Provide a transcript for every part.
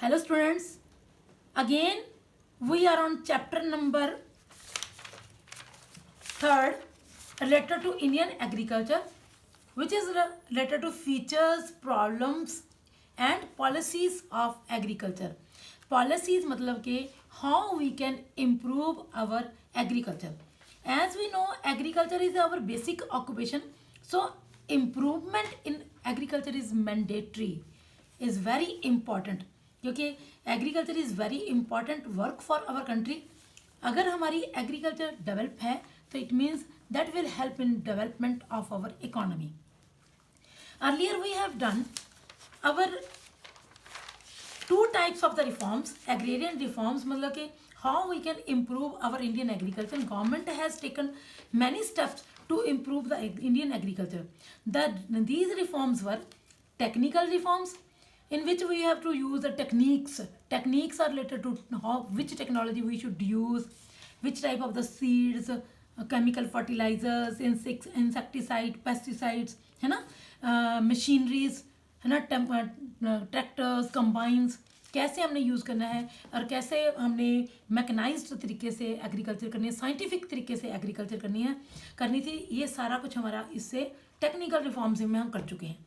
Hello students, again we are on chapter number 3rd related to Indian agriculture, which is related to features, problems and policies of agriculture. Policies मतलब कि how we can improve our agriculture. As we know, agriculture is our basic occupation, so improvement in agriculture is mandatory, is very important, क्योंकि agriculture is very important work for our country. अगर हमारी agriculture develop है तो it means that will help in development of our economy. Earlier we have done our two types of the reforms. Agrarian reforms मतलब कि how we can improve our Indian agriculture. Government has taken many steps to improve the Indian agriculture. These reforms were technical reforms, in which we have to use the techniques. Techniques are related to which technology we should use, which type of the seeds, chemical fertilizers, insecticide, pesticides, है ना, machineries, है ना, tractors, combines, कैसे हमने use करना है और कैसे हमने मैकेनाइज्ड तरीके से एग्रीकल्चर करनी है, साइंटिफिक तरीके से एग्रीकल्चर करनी थी. ये सारा कुछ हमारा इससे टेक्निकल रिफॉर्म्स में हम कर चुके हैं.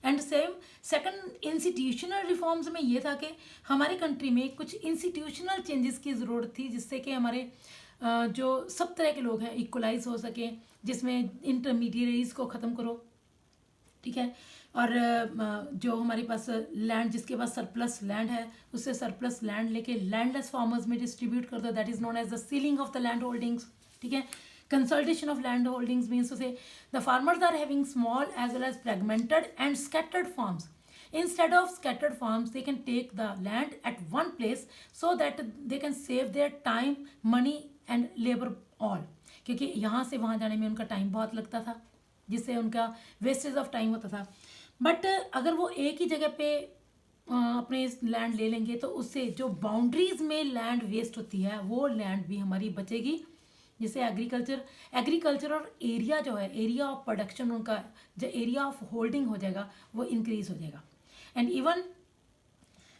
And same second institutional reforms में ये था कि हमारी कंट्री में कुछ इंस्टीट्यूशनल चेंजेस की ज़रूरत थी, जिससे कि हमारे जो सब तरह के लोग हैं इक्वलाइज हो सके, जिसमें इंटरमीडिएरीज को ख़त्म करो, ठीक है. और जो हमारे पास लैंड, जिसके पास सरप्लस लैंड है, उससे सरप्लस लैंड लेके लैंडलेस फार्मर्स में डिस्ट्रीब्यूट कर दो. That is known as the ceiling of the land holdings, ठीक है. Consolidation of land holdings means to say the farmers are having small as well as fragmented and scattered farms. Instead of scattered farms, they can take the land at one place so that they can save their time, money and labor all. क्योंकि यहाँ से वहाँ जाने में उनका time बहुत लगता था, जिससे उनका वेस्टेज ऑफ टाइम होता था. बट अगर वो एक ही जगह पे अपने लैंड ले लेंगे तो उससे जो बाउंड्रीज में लैंड वेस्ट होती है वो लैंड भी हमारी बचेगी, जिससे एग्रीकल्चर और एरिया जो है, एरिया ऑफ प्रोडक्शन, उनका जो एरिया ऑफ होल्डिंग हो जाएगा वो इंक्रीज हो जाएगा. एंड इवन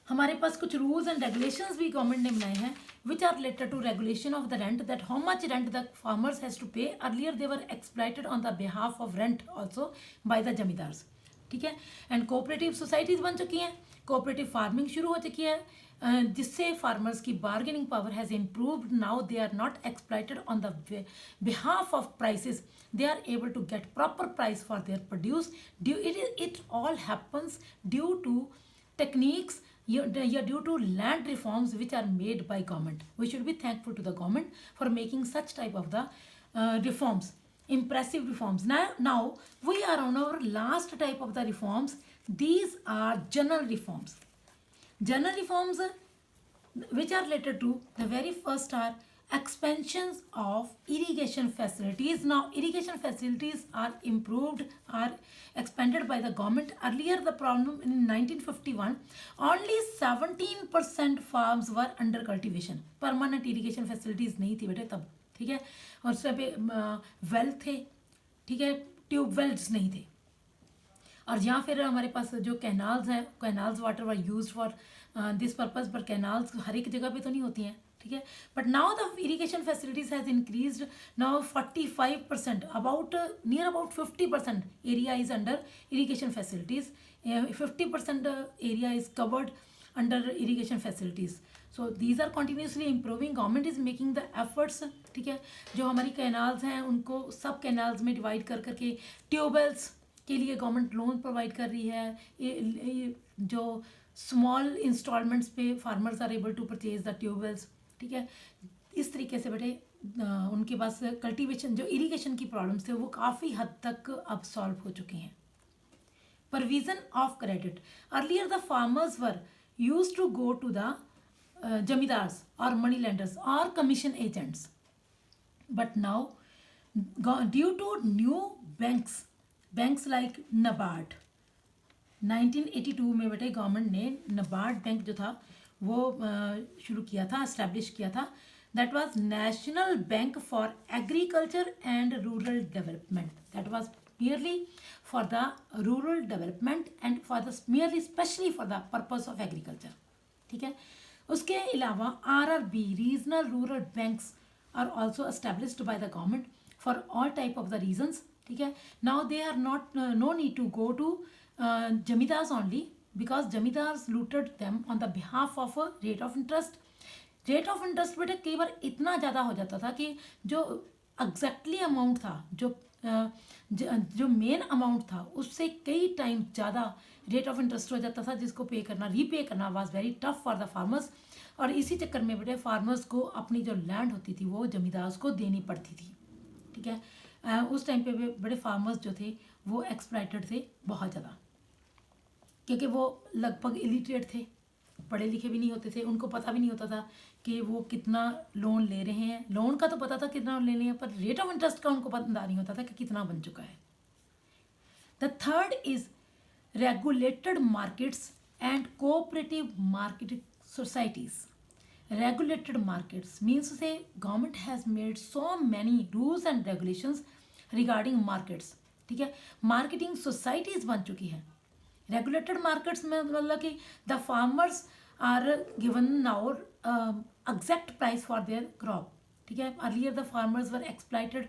हमारे पास कुछ रूल्स एंड रेगुलेशंस भी गवर्नमेंट ने बनाए हैं, which are related to regulation of the rent, that how much rent the farmers has to pay. Earlier they were exploited on the behalf of rent also by the zamindars, ठीक है. And cooperative societies बन चुकी हैं, cooperative farming शुरू हो चुकी है, जिससे फार्मर्स की bargaining power has improved. Now they are not exploited on the behalf of prices, they are able to get proper price for their produce. It all happens due to techniques, due to land reforms which are made by government. We should be thankful to the government for making such type of the reforms, impressive reforms. Now we are on our last type of the reforms. These are general reforms. General reforms which are related to the very first are expansions of irrigation facilities. Now irrigation facilities are improved, are expanded by the government. Earlier the problem in 1951, only 17% farms were under cultivation. permanent irrigation facilities नहीं थी बेटे तब, ठीक है. और उस पे well थे, ठीक है, ट्यूब वेल्स नहीं थे. और यहाँ फिर हमारे पास जो कैनाल्स हैं, canals water were use for this purpose, पर कैनाल्स हर एक जगह पे तो नहीं होती हैं, ठीक है. But now the irrigation facilities has increased. Now 45%, about near about 50% area is under irrigation facilities. 50% area is covered under irrigation facilities. So these are continuously improving. Government is making the efforts, ठीक है. जो हमारी canals हैं उनको सब canals में divide कर करके ट्यूबवेल्स के लिए गवर्नमेंट लोन प्रोवाइड कर रही है. ये जो स्मॉल इंस्टॉलमेंट्स पे farmers are able to purchase the tubewells, ठीक है. इस तरीके से बेटे उनके पास कल्टीवेशन, जो इरिगेशन की प्रॉब्लम्स थे वो काफ़ी हद तक अब सॉल्व हो चुके हैं. Provision of credit. Earlier the farmers were use to go to the zamindars और मनी लेंडर्स और commission agents, but now due to new banks like NABARD, 1982 में बेटे गवर्नमेंट ने नबार्ड बैंक जो था वो शुरू किया था, इस्टेब्लिश किया था. That was national bank for agriculture and rural development. That was merely for the rural development and for the merely specially for the purpose of agriculture, ठीक है। उसके अलावा RRB regional rural banks are also established by the government for all type of the regions, ठीक है। Now they are not no need to go to zamindars only because zamindars looted them on the behalf of rate of interest. Rate of interest बेटे कई बार इतना ज़्यादा हो जाता था कि जो एग्जैक्टली अमाउंट था, जो मेन अमाउंट था उससे कई टाइम ज़्यादा रेट ऑफ इंटरेस्ट हो जाता था, जिसको पे करना, रीपे करना was very tough for the farmers. और इसी चक्कर में बेटे फार्मर्स को अपनी जो लैंड होती थी वो जमींदार्स को देनी पड़ती थी, ठीक है। उस टाइम पे बड़े फार्मर्स जो थे वो एक्सप्लॉइटेड थे बहुत ज़्यादा, क्योंकि वो लगभग इलिटरेट थे, पढ़े लिखे भी नहीं होते थे, उनको पता भी नहीं होता था कि वो कितना लोन ले रहे हैं। लोन का तो पता था कितना ले रहे हैं, पर रेट ऑफ इंटरेस्ट का उनको पता नहीं होता था कि कितना बन चुका है। The third is regulated markets and cooperative market societies. Regulated markets means say government has made so many rules and regulations regarding markets, ठीक है। मार्केटिंग सोसाइटीज बन चुकी है। रेगुलेटेड मार्केट्स में मतलब कि the farmers are given now exact price for their crop, ठीक है। Earlier the farmers were exploited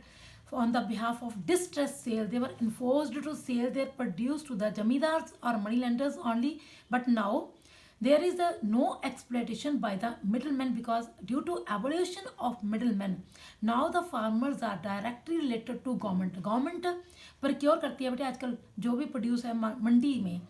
on the behalf of distress sale. They were enforced to sell their produce to the zamindars or money lenders only, but now there is no exploitation by the middlemen because due to abolition of middlemen now the farmers are directly related to government procure करती है बेटे आजकल जो भी produce है मंडी में,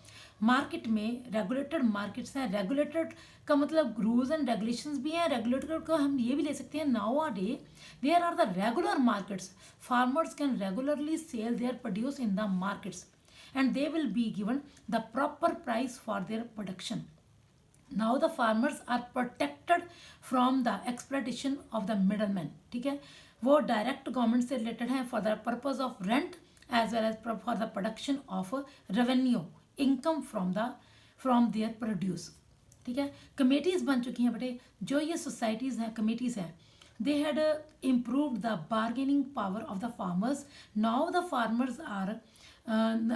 market में। Regulated markets हैं, रेगुलेटेड का मतलब रूल्स एंड रेगुलेशंस भी हैं। रेगुलेटेड को हम ये भी ले सकते हैं now a day there are the regular markets, farmers can regularly sell their produce in the markets and they will be given the proper price for their production. Now the farmers are protected from the exploitation of the middleman, ठीक है। वो direct government से related हैं for the purpose of rent as well as for the production of revenue income from their produce, ठीक है। Committees बन चुकी हैं बेटे, जो ये सोसाइटीज़ हैं, कमेटीज़ हैं, they had improved the bargaining power of the farmers. Now the farmers are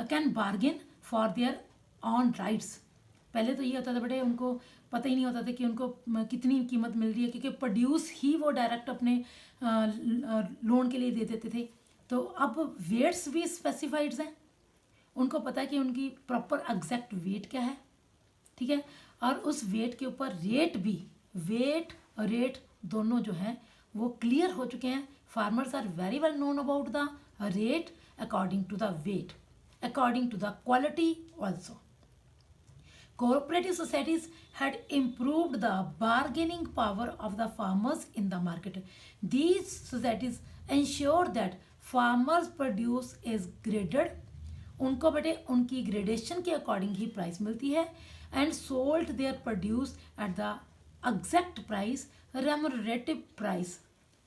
can bargain for their own rights. पहले तो ये होता था बेटे उनको पता ही नहीं होता था कि उनको कितनी कीमत मिल रही है, क्योंकि प्रोड्यूस ही वो डायरेक्ट अपने लोन के लिए दे देते थे। तो अब वेट्स भी स्पेसिफाइड हैं, उनको पता है कि उनकी प्रॉपर एग्जैक्ट वेट क्या है, ठीक है। और उस वेट के ऊपर रेट भी, वेट और रेट दोनों जो हैं वो क्लियर हो चुके हैं। Farmers are very well known about the rate according to the weight, according to the quality also. Cooperative societies had improved the bargaining power of the farmers in the market. These societies ensure that farmers' produce is graded. उनको बेटे उनकी gradation के according ही price मिलती है and sold there produce at the exact price, remunerative price,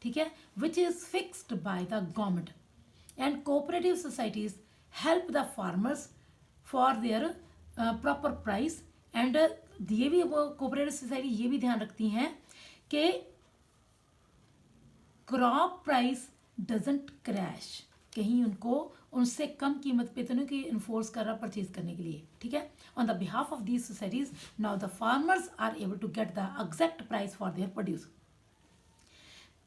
ठीक है, which is fixed by the government. And cooperative societies help the farmers for their proper price and ये भी वो कोऑपरेटिव सोसाइटी ये भी ध्यान रखती हैं कि क्रॉप प्राइस डजंट क्रैश, कहीं उनको उनसे कम कीमत पे तो नहीं कि इन्फोर्स कर रहा परचेज करने के लिए, ठीक है। On the behalf of these societies now the farmers are able to get the exact price for their produce.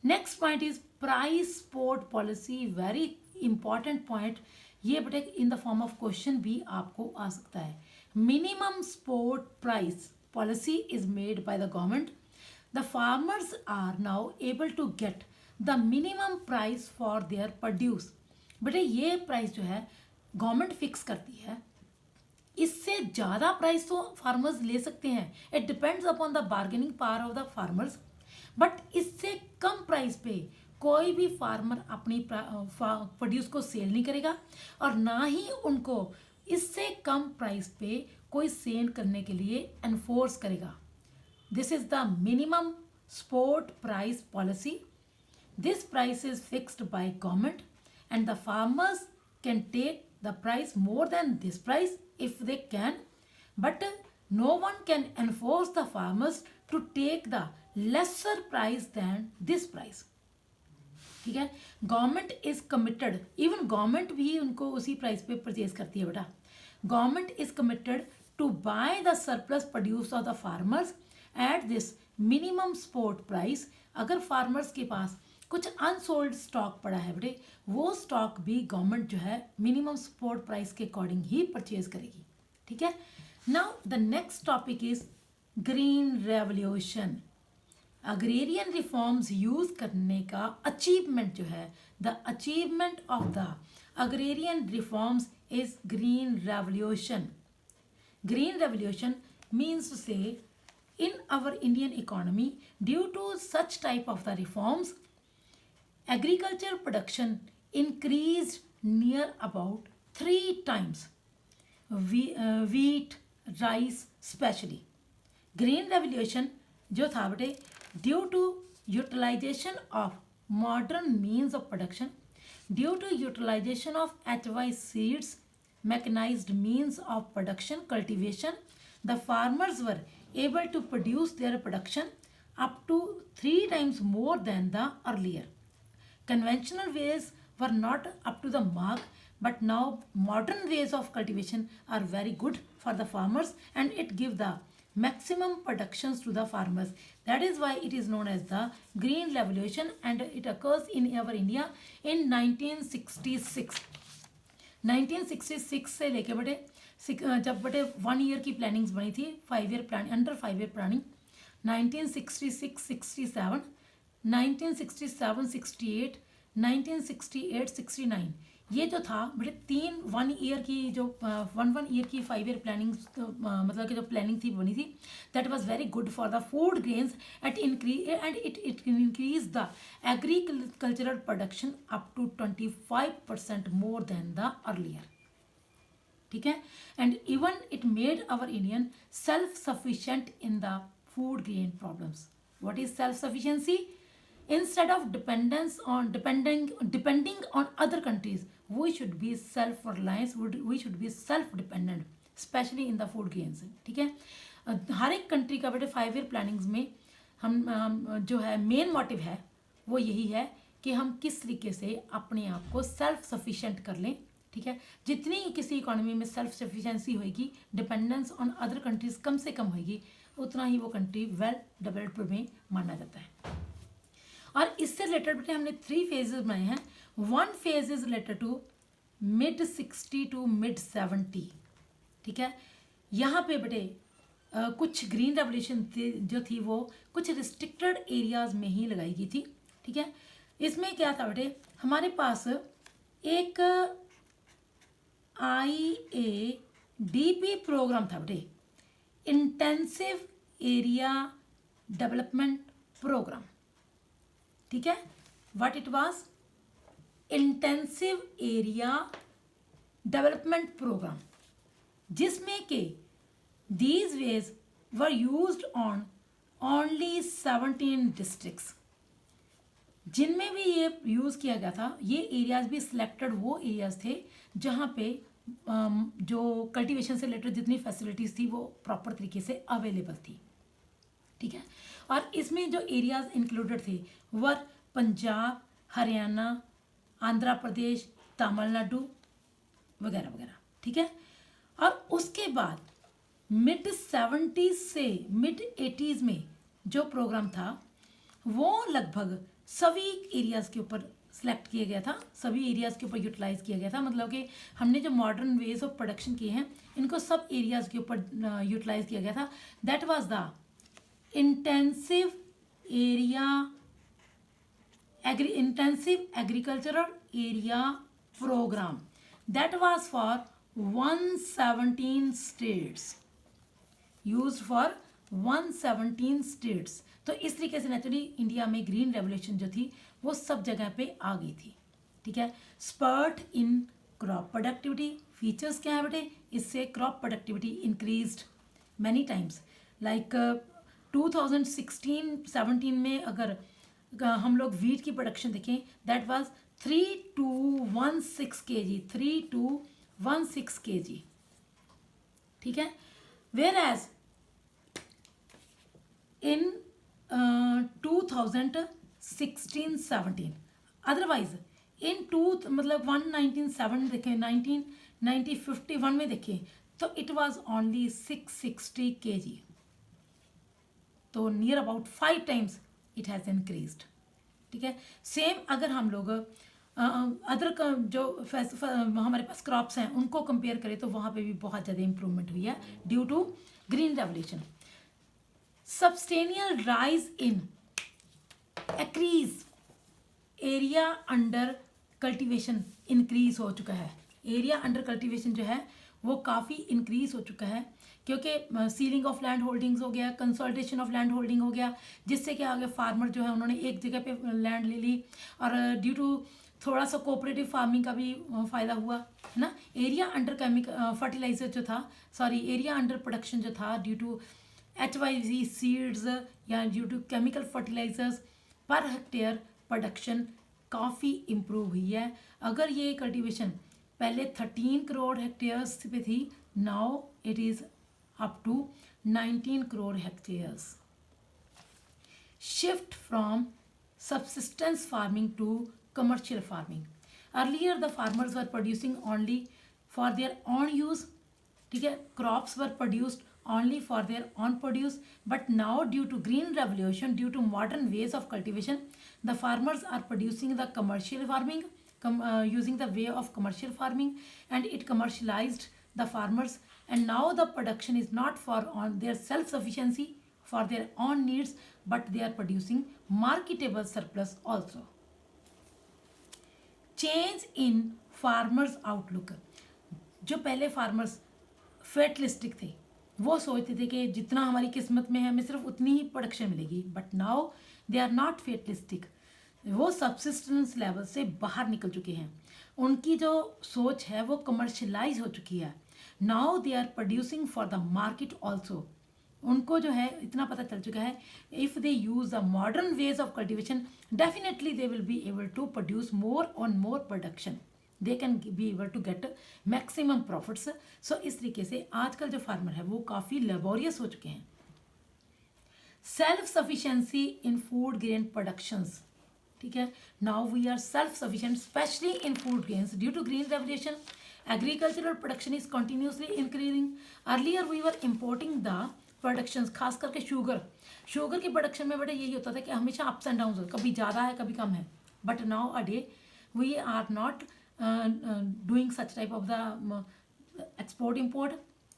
Next point is price support policy, very important point. ये बेटे in the form of question भी आपको आ सकता है। Minimum support price policy is made by the government. The farmers are now able to get the minimum price for their produce. बेटे ये price जो है गवर्नमेंट फिक्स करती है, इससे ज़्यादा प्राइस तो फार्मर्स ले सकते हैं, it depends upon the bargaining power of the farmers, but इससे कम प्राइस पे कोई भी फार्मर अपनी प्रोड्यूस को सेल नहीं करेगा और ना ही उनको इससे कम प्राइस पे कोई सेल करने के लिए एनफोर्स करेगा। This is the minimum support price policy. This price is fixed by government and the farmers can take the price more than this price if they can, but no one can enforce the farmers to take the lesser price than this price, ठीक है। Government is committed, even government भी उनको उसी price पे purchase करती है बेटा। Government is committed to buy the surplus produce of the farmers at this minimum support price. अगर फार्मर्स के पास कुछ अनसोल्ड स्टॉक पड़ा है बेटे, वो स्टॉक भी गवर्नमेंट जो है मिनिमम सपोर्ट प्राइस के अकॉर्डिंग ही परचेज करेगी। ठीक है। Now the next topic is green revolution. Agrarian reforms use करने का अचीवमेंट जो है, the achievement of the agrarian reforms is green revolution. Green revolution means to say in our Indian economy, due to such type of the reforms, agriculture production increased near about 3 times. Wheat, rice especially. Green revolution जो था बेटे, due to utilization of modern means of production, due to utilization of HY seeds, mechanized means of production, cultivation, the farmers were able to produce their production up to 3 times more than the earlier. Conventional ways were not up to the mark, but now modern ways of cultivation are very good for the farmers and it give the maximum productions to the farmers. That is why it is known as the green revolution and it occurs in our India in 1966. 1966 से लेके बटे जब बटे 1 year की plannings बनी थी, 5 year plan, under 5 year planning, 1966-67, 1967-68, 1968-69, ये जो था बटे 1 ईयर की जो 1 ईयर की 5 ईयर प्लानिंग, मतलब कि जो प्लानिंग थी बनी थी, that was very good for the food grains at increase and it increase the agricultural production up to 25% more than the earlier. ठीक है। And even it made our Indian self sufficient in the food grain problems. What is self sufficiency? Instead of depending on other countries, we should be self-reliant, we should be self-dependent, especially in the food grains। ठीक है। हर एक country का बेटे 5 year plannings में हम जो है main motive है वो यही है कि हम किस तरीके से अपने आप को सेल्फ सफिशिएंट कर लें। ठीक है। जितनी किसी इकोनॉमी में सेल्फ सफिशिएंसी होगी, डिपेंडेंस ऑन अदर कंट्रीज कम से कम होगी, उतना ही वो कंट्री वेल डेवलप्ड में माना जाता है। और इससे रिलेटेड बेटे हमने 3 फेजेस बनाए हैं। 1 phase is related to mid 60 to mid 70। ठीक है। यहाँ पे बेटे कुछ ग्रीन रेवोल्यूशन जो थी वो कुछ रिस्ट्रिक्टेड एरियाज में ही लगाई गई थी। ठीक है। इसमें क्या था बेटे, हमारे पास एक IADP प्रोग्राम था बेटे, इंटेंसिव एरिया डेवलपमेंट प्रोग्राम। ठीक है। What it was? Intensive area development programme, जिसमें के these ways were used on only 17 districts. जिनमें भी ये यूज़ किया गया था, ये एरियाज भी सिलेक्टेड वो एरियाज थे जहाँ पे जो कल्टीवेशन से रिलेटेड जितनी फैसिलिटीज़ थी वो प्रॉपर तरीके से अवेलेबल थी। ठीक है। और इसमें जो एरियाज इंक्लूडेड थे वर पंजाब, हरियाणा, आंध्र प्रदेश, तमिलनाडु वगैरह वगैरह। ठीक है। और उसके बाद मिड 70s से मिड 80s में जो प्रोग्राम था वो लगभग सभी एरियाज़ के ऊपर सिलेक्ट किया गया था, सभी एरियाज़ के ऊपर यूटिलाइज किया गया था। मतलब कि हमने जो मॉडर्न वेज ऑफ प्रोडक्शन किए हैं इनको सब एरियाज़ के ऊपर यूटिलाइज किया गया था। That was the intensive agricultural area program that was for 117 states, used for 117 states। तो इस तरीके से नेचुरली इंडिया में ग्रीन रेवोल्यूशन जो थी वो सब जगह पे आ गई थी। ठीक है। Spurt in crop productivity, features क्या है बेटे, इससे crop productivity increased many times. Like 2016-17 में अगर हम लोग वीट की प्रोडक्शन देखें, दैट वाज 3216 kg, 3216 kg। ठीक है। Whereas in 2016-17 otherwise in मतलब 197 देखें, 1951 में देखें तो इट वाज ओनली 660 kg। तो near about 5 times it has increased. ठीक है, सेम अगर हम लोग अदर जो हमारे पास क्रॉप्स हैं उनको कंपेयर करें तो वहाँ पे भी बहुत ज़्यादा इंप्रूवमेंट हुई है due to green revolution. Substantial rise in acreage area under cultivation increase हो चुका है। एरिया अंडर कल्टीवेशन जो है वो काफ़ी इंक्रीज हो चुका है, क्योंकि सीलिंग ऑफ लैंड होल्डिंग्स हो गया, कंसोलिडेशन ऑफ लैंड होल्डिंग हो गया, जिससे क्या हो गया, फार्मर जो है उन्होंने एक जगह पे लैंड ले ली और ड्यू टू थोड़ा सा कोऑपरेटिव फार्मिंग का भी फ़ायदा हुआ है ना। एरिया अंडर केमिकल फर्टिलाइजर जो था, सॉरी एरिया अंडर प्रोडक्शन जो था ड्यू टू HYV सीड्स या due to chemical fertilisers per hectare production काफ़ी इम्प्रूव हुई है। अगर ये कल्टीवेशन पहले 13 करोड़ हेक्टेयर्स पे थी, now it is up to 19 crore hectares. Shift from subsistence farming to commercial farming. Earlier the farmers were producing only for their own use, ठीक है, crops were produced only for their own produce, but now due to green revolution, due to modern ways of cultivation, the farmers are producing the commercial farming, using the way of commercial farming, and it commercialized the farmers, and now the production is not for on their self sufficiency, for their own needs, but they are producing marketable surplus also. Change in farmers outlook. जो पहले farmers fatalistic थे, वो सोचते थे कि जितना हमारी किस्मत में है हमें सिर्फ उतनी ही प्रोडक्शन मिलेगी, but now they are not fatalistic. वो सबसिस्टेंस लेवल से बाहर निकल चुके हैं, उनकी जो सोच है वो कमर्शलाइज हो चुकी है। Now they are producing for the market also. उनको जो है इतना पता चल चुका है, if they use the modern ways of cultivation, definitely they will be able to produce more on more production, they can be able to get maximum profits. So इस तरीके से आजकल जो फार्मर है वो काफ़ी लेबोरियस हो चुके हैं। Self sufficiency in food grain productions, ठीक है, now we are self sufficient specially in food grains due to green revolution. Agricultural production is continuously increasing. Earlier we were importing the productions, खास करके sugar की production में बेटा यही होता था कि हमेशा अप्स एंड डाउन, कभी ज़्यादा है कभी कम है, but now a day we are not doing such type of the export import,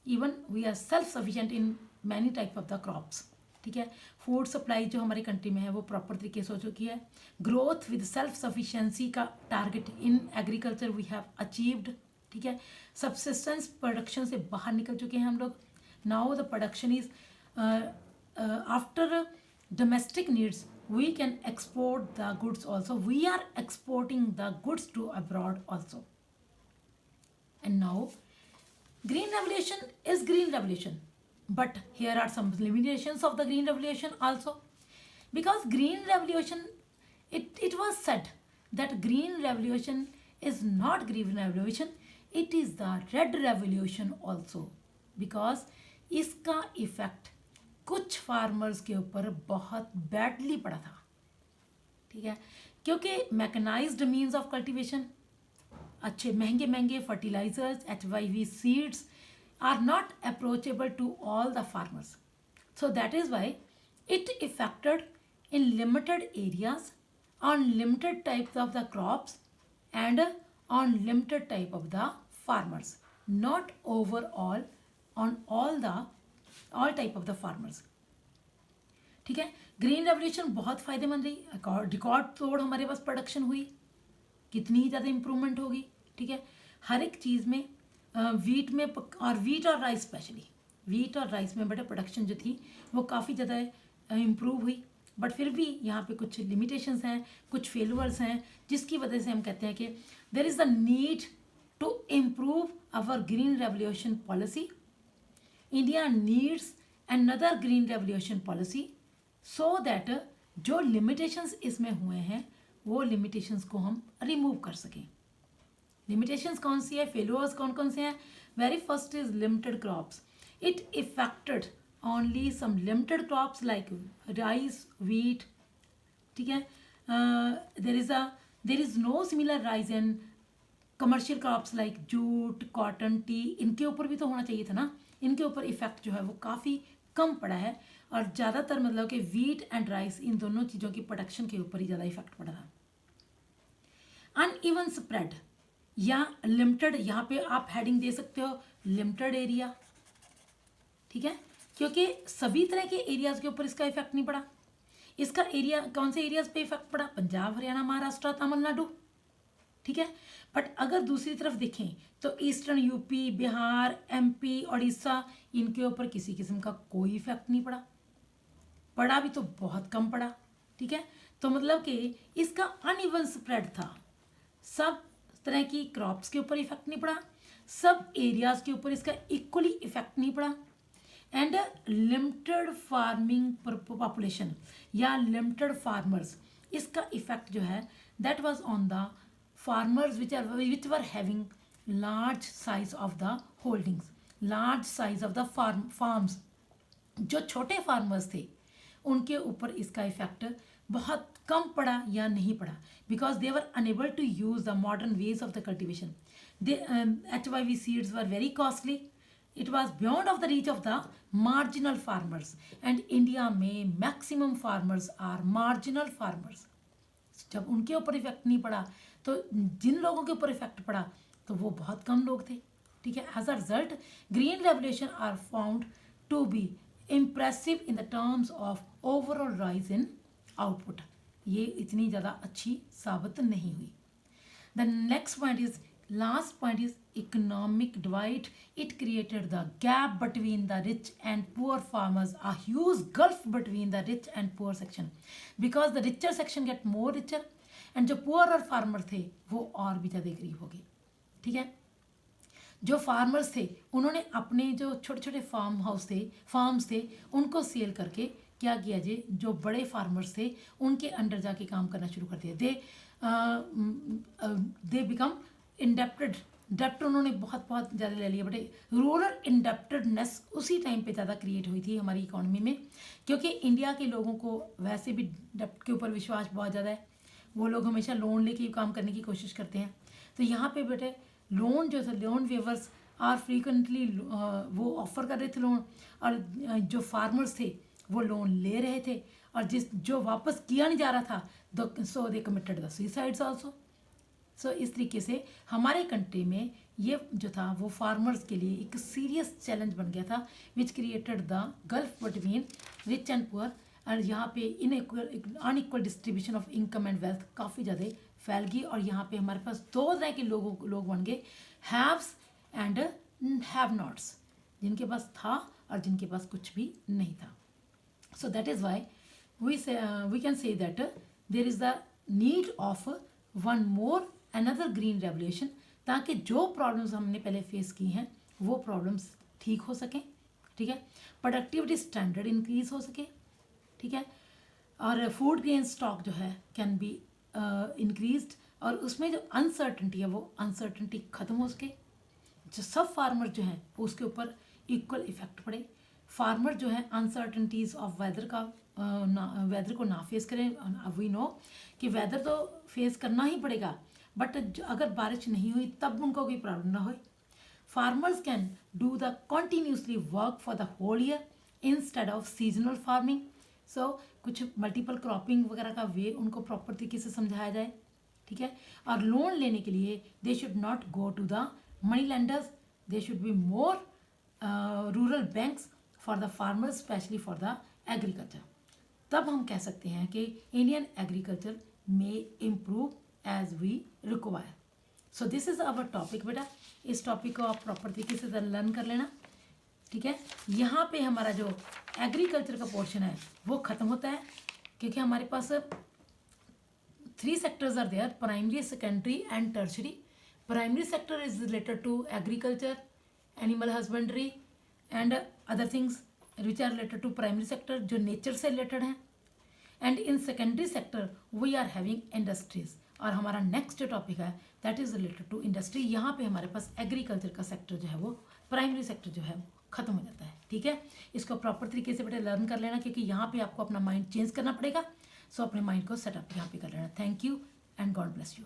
even we are self sufficient in many type of the crops. ठीक है, फूड सप्लाई जो हमारी कंट्री में है वो प्रॉपर तरीके से हो चुकी है। ग्रोथ विद सेल्फ सफिशिएंसी का target in agriculture we have achieved. ठीक है, सबसिस्टेंस प्रोडक्शन से बाहर निकल चुके हैं हम लोग। Now the production is after domestic needs, we can export the goods also. We are exporting the goods to abroad also. And now green revolution is green revolution, but here are some limitations of the green revolution also, because green revolution, it was said that green revolution is not green revolution, it is the red revolution also, because इसका effect कुछ farmers के ऊपर बहुत badly पड़ा था। ठीक है, क्योंकि मैकेनाइज्ड मीन्स ऑफ कल्टीवेशन, अच्छे महंगे fertilisers, HYV seeds are not approachable to all the farmers, so that is why it affected in limited areas on limited types of the crops and on limited type of the farmers, not overall on all type of the farmers। ठीक है, green revolution बहुत फायदेमंद रही, record तोड़ हमारे पास production हुई, कितनी ज़्यादा इम्प्रूवमेंट होगी। ठीक है, हर एक चीज़ में वीट में और वीट और राइस, स्पेशली वीट और राइस में बेटा प्रोडक्शन जो थी वो काफ़ी ज़्यादा इम्प्रूव हुई, बट फिर भी यहाँ पे कुछ लिमिटेशंस हैं, कुछ फेलुअर्स हैं, जिसकी वजह से हम कहते हैं कि there is the need to improve our green revolution policy. India needs another green revolution policy so that जो limitations इसमें हुए हैं वो limitations को हम remove कर सकें। limitations कौन सी है, failures कौन कौन से हैं? Very first is limited crops. It affected only some limited crops like rice, wheat. ठीक है, there is no similar rise in commercial crops like jute, cotton, tea. इनके ऊपर भी तो होना चाहिए था ना, इनके ऊपर इफेक्ट जो है वो काफ़ी कम पड़ा है, और ज़्यादातर मतलब कि वीट एंड राइस इन दोनों चीज़ों की प्रोडक्शन के ऊपर ही ज़्यादा इफेक्ट पड़ा था। अनइवन स्प्रेड या लिमिटेड, यहाँ पे आप हेडिंग दे सकते हो लिमिटेड एरिया, ठीक है, क्योंकि सभी तरह के एरियाज के ऊपर इसका इफेक्ट नहीं पड़ा। इसका एरिया कौन से एरियाज पे इफेक्ट पड़ा? पंजाब, हरियाणा, महाराष्ट्र, तमिलनाडु, ठीक है। बट अगर दूसरी तरफ देखें तो eastern UP, Bihar, MP, Orissa, इनके ऊपर किसी किस्म का कोई इफेक्ट नहीं पड़ा, पड़ा भी तो बहुत कम पड़ा, ठीक है। तो मतलब कि इसका अनइवन स्प्रेड था, सब तरह की क्रॉप्स के ऊपर इफेक्ट नहीं पड़ा, सब एरियाज के ऊपर इसका इक्वली इफेक्ट नहीं पड़ा, एंड लिमिटेड फार्मिंग पॉपुलेशन या लिमिटेड फार्मर्स, इसका इफेक्ट जो है that was on the farmers which were having large size of the holdings, large size of the farms. जो छोटे फार्मर्स थे उनके ऊपर इसका इफेक्ट बहुत कम पड़ा या नहीं पड़ा, because they were unable to use the modern ways of the cultivation. HYV seeds were very costly, it was beyond of the reach of the marginal farmers, and India में maximum farmers are marginal farmers. जब उनके ऊपर effect नहीं पड़ा तो जिन लोगों के ऊपर इफेक्ट पड़ा तो वो बहुत कम लोग थे, ठीक है। As a result green revolution are found to be impressive in the terms of overall rise in output. ये इतनी ज़्यादा अच्छी साबित नहीं हुई। The next point is, last point is economic divide. It created the gap between the rich and poor farmers, a huge gulf between the rich and poor section, because the richer section get more richer and जो poorer farmer थे वो और भी ज़्यादा गरीब हो गए, ठीक है। जो फार्मर्स थे उन्होंने अपने जो छोटे छोटे फार्म्स थे उनको सेल करके क्या किया जी, जो बड़े फार्मर्स थे उनके अंडर जाके काम करना शुरू कर दिया। दे बिकम इंडेप्टेड, डेप्ट उन्होंने बहुत बहुत ज़्यादा ले लिया। बट रूरल इंडेप्टेडनेस उसी टाइम पे ज़्यादा क्रिएट हुई थी हमारी इकोनॉमी में, क्योंकि इंडिया के लोगों को वैसे भी डेप्ट के ऊपर विश्वास बहुत ज़्यादा है, वो लोग हमेशा लोन लेके काम करने की कोशिश करते हैं। तो यहाँ पे बेटे लोन जो थे, लोन वेवर्स आर फ्रीक्वेंटली वो ऑफर कर रहे थे लोन, और जो फार्मर्स थे वो लोन ले रहे थे, और जो वापस किया नहीं जा रहा था so they committed the suicides also. So इस तरीके से हमारे कंट्री में ये जो था वो फार्मर्स के लिए एक सीरियस चैलेंज बन गया था, which created the gulf between rich and poor. और यहाँ पे unequal distribution of income and wealth काफ़ी ज़्यादा फैल गई, और यहाँ पे हमारे पास दो तरह के लोग बन गए, हैव्स एंड हैव नॉट्स, जिनके पास था और जिनके पास कुछ भी नहीं था। So that is why we can say that there is the need of one more another green revolution, ताकि जो प्रॉब्लम्स हमने पहले फेस की हैं वो प्रॉब्लम्स ठीक हो सकें, ठीक है। प्रोडक्टिविटी स्टैंडर्ड इंक्रीज हो सके, ठीक है, और फूड ग्रेन स्टॉक जो है कैन बी इंक्रीज्ड, और उसमें जो अनसर्टनिटी है वो अनसर्टनिटी ख़त्म हो सके, जो सब फार्मर जो हैं उसके ऊपर इक्वल इफेक्ट पड़े। फार्मर जो है अनसर्टनिटीज़ ऑफ वेदर को ना फेस करें। वी नो कि वेदर तो फेस करना ही पड़ेगा, बट अगर बारिश नहीं हुई तब उनको कोई प्रॉब्लम ना हो। Farmers can do the continuously work for the whole year instead of seasonal farming. So कुछ मल्टीपल क्रॉपिंग वगैरह का वे उनको प्रॉपर तरीके से समझाया जाए, ठीक है। और लोन लेने के लिए they should not go to the money lenders, they should be more rural banks for the farmers, specially for the agriculture. तब हम कह सकते हैं कि इंडियन एग्रीकल्चर में improve as we require. So this is our topic बेटा, इस topic को आप प्रॉपर तरीके से लर्न कर लेना, ठीक है। यहाँ पे हमारा जो एग्रीकल्चर का पोर्शन है वो ख़त्म होता है, क्योंकि हमारे पास 3 sectors are there, primary, secondary and tertiary. Primary sector is related to agriculture, animal husbandry and other things which are related to primary sector, जो नेचर से रिलेटेड हैं। And in secondary sector we are having industries, और हमारा next जो topic है that is related to industry. यहाँ पे हमारे पास एग्रीकल्चर का सेक्टर जो है वो प्राइमरी सेक्टर जो है ख़त्म हो जाता है, ठीक है। इसको प्रॉपर तरीके से बेटा लर्न कर लेना, क्योंकि यहाँ पे आपको अपना माइंड चेंज करना पड़ेगा। सो अपने माइंड को सेटअप यहाँ पे कर लेना। Thank you and God bless you.